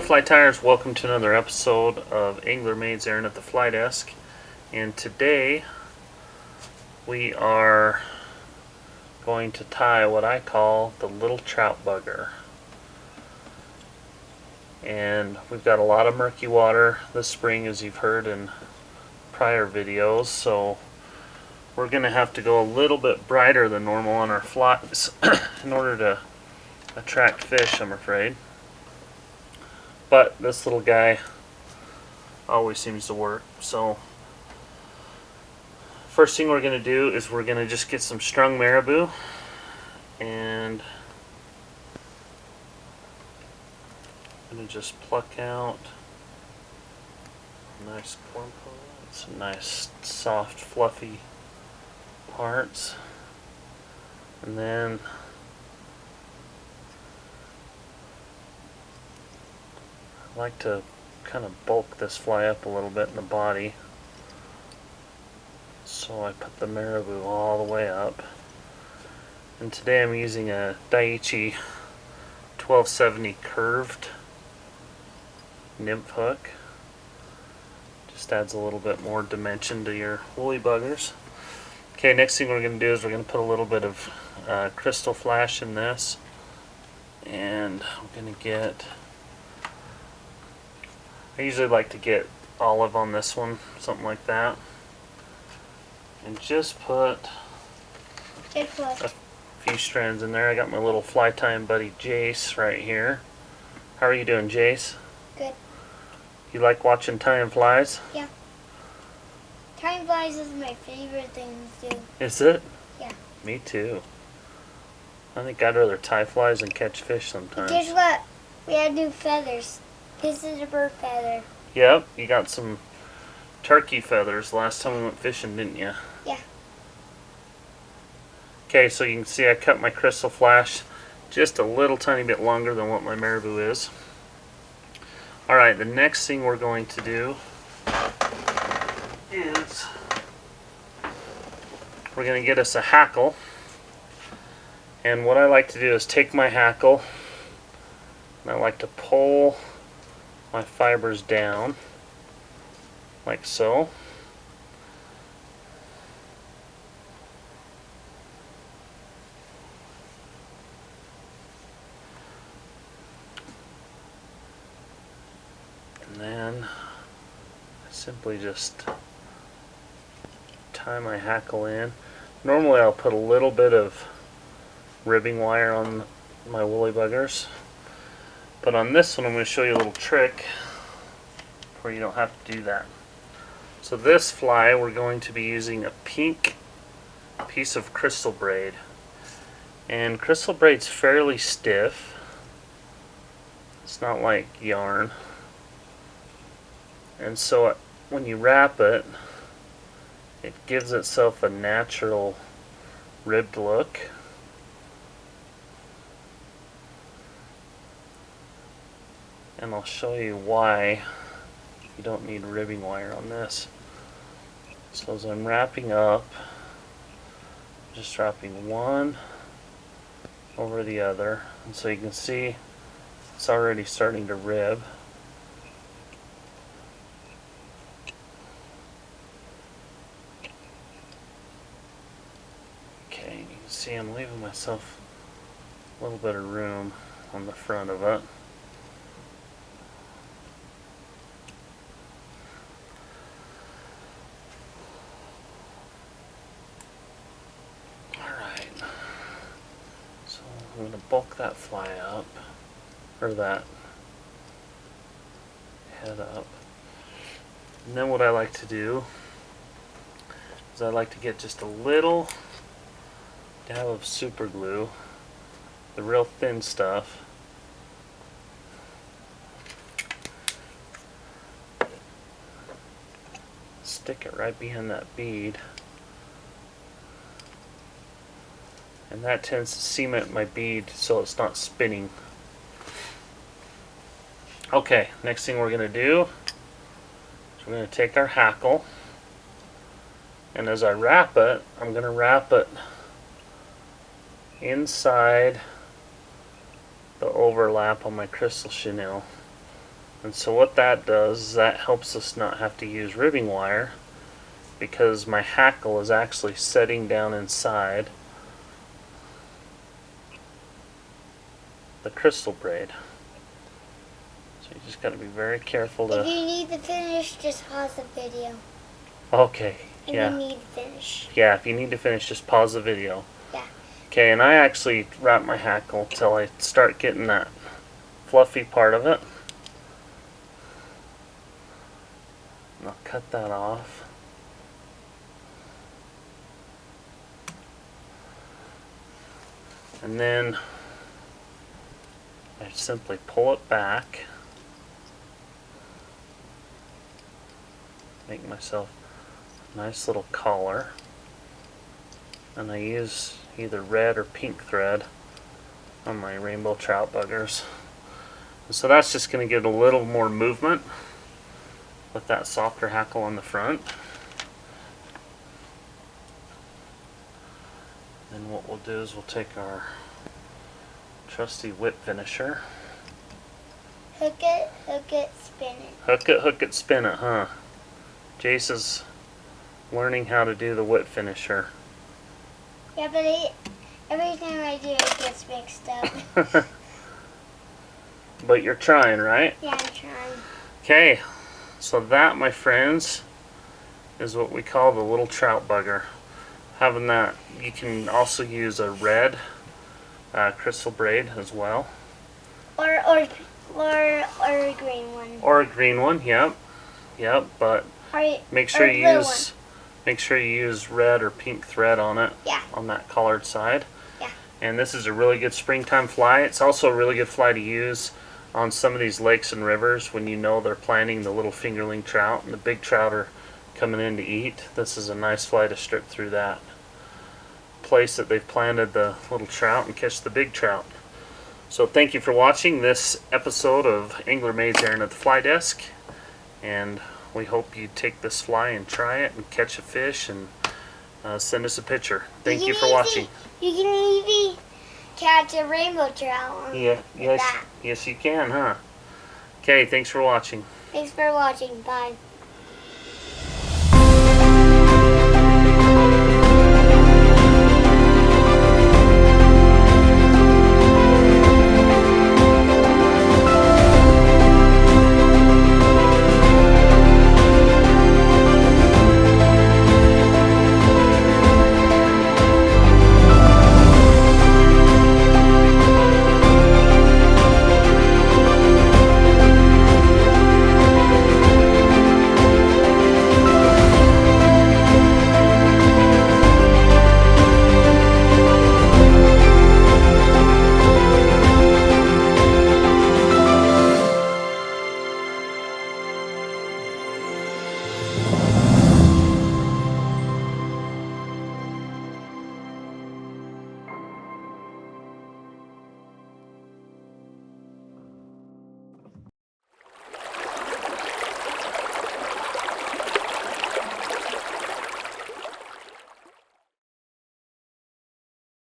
fly tires, welcome to another episode of Angler Maid's Aaron at the Fly Desk. And today we are going to tie what I call the little trout bugger. And we've got a lot of murky water this spring, as you've heard in prior videos, so we're going to have to go a little bit brighter than normal on our flies in order to attract fish, I'm afraid. But this little guy always seems to work. So first thing we're going to do is we're going to just get some strung marabou, and I'm going to just pluck out a nice corn pole, some nice soft fluffy parts, and then I like to kind of bulk this fly up a little bit in the body, so I put the marabou all the way up. And today I'm using a Daiichi 1270 curved nymph hook. Just adds a little bit more dimension to your woolly buggers. Okay, next thing we're going to do is we're going to put a little bit of crystal flash in this, and I'm going to get, I usually like to get olive on this one, something like that, and just put a few strands in there. I got my little fly tying buddy Jace right here. How are you doing, Jace? Good. You like watching tying flies? Yeah. Tying flies is my favorite thing to do. Is it? Yeah. Me too. I think I'd rather tie flies than catch fish sometimes. Guess what? We had new feathers. This is a bird feather. Yep, you got some turkey feathers last time we went fishing, didn't you? Yeah. Okay, so you can see I cut my crystal flash just a little tiny bit longer than what my marabou is. Alright, the next thing we're going to do is we're going to get us a hackle. And what I like to do is take my hackle and I like to pull my fibers down like so. And then I simply just tie my hackle in. Normally I'll put a little bit of ribbing wire on my woolly buggers, but on this one I'm going to show you a little trick where you don't have to do that. So this fly we're going to be using a pink piece of crystal braid, and crystal braid's fairly stiff. It's not like yarn, and so when you wrap it, it gives itself a natural ribbed look. And I'll show you why you don't need ribbing wire on this. So as I'm wrapping up, just wrapping one over the other, and so you can see it's already starting to rib. Okay, you can see I'm leaving myself a little bit of room on the front of it. I'm going to bulk that fly up, or that head up. And then what I like to do is I like to get just a little dab of super glue, the real thin stuff, stick it right behind that bead. And that tends to cement my bead so it's not spinning. Okay, next thing we're going to do is we're going to take our hackle, and as I wrap it, I'm going to wrap it inside the overlap on my crystal chenille. And so what that does is that helps us not have to use ribbing wire, because my hackle is actually setting down inside the crystal braid. So you just got to be very careful If to... you need to finish, just pause the video. Okay, If yeah. you need to finish. Yeah, if you need to finish, just pause the video. Yeah. Okay, and I actually wrap my hackle till I start getting that fluffy part of it. And I'll cut that off. And then I simply pull it back. Make myself a nice little collar. And I use either red or pink thread on my rainbow trout buggers. And so that's just going to give it a little more movement with that softer hackle on the front. Then what we'll do is we'll take our trusty whip finisher. Hook it, spin it. Hook it, spin it, huh? Jace is learning how to do the whip finisher. Yeah, but every time I do it gets mixed up. But you're trying, right? Yeah, I'm trying. Okay, so that, my friends, is what we call the little trout bugger. Having that, you can also use a red crystal braid as well. Or a green one. Or a green one, yep. But make sure you use red or pink thread on it. Yeah. On that collared side. Yeah. And this is a really good springtime fly. It's also a really good fly to use on some of these lakes and rivers when you know they're planting the little fingerling trout and the big trout are coming in to eat. This is a nice fly to strip through that place that they've planted the little trout and catch the big trout. So thank you for watching this episode of Angler Maid's Errand at the Fly Desk, and we hope you take this fly and try it and catch a fish and send us a picture. Thank you for watching. You can even catch a rainbow trout. Yes you can, huh? Okay, thanks for watching. Thanks for watching. Bye.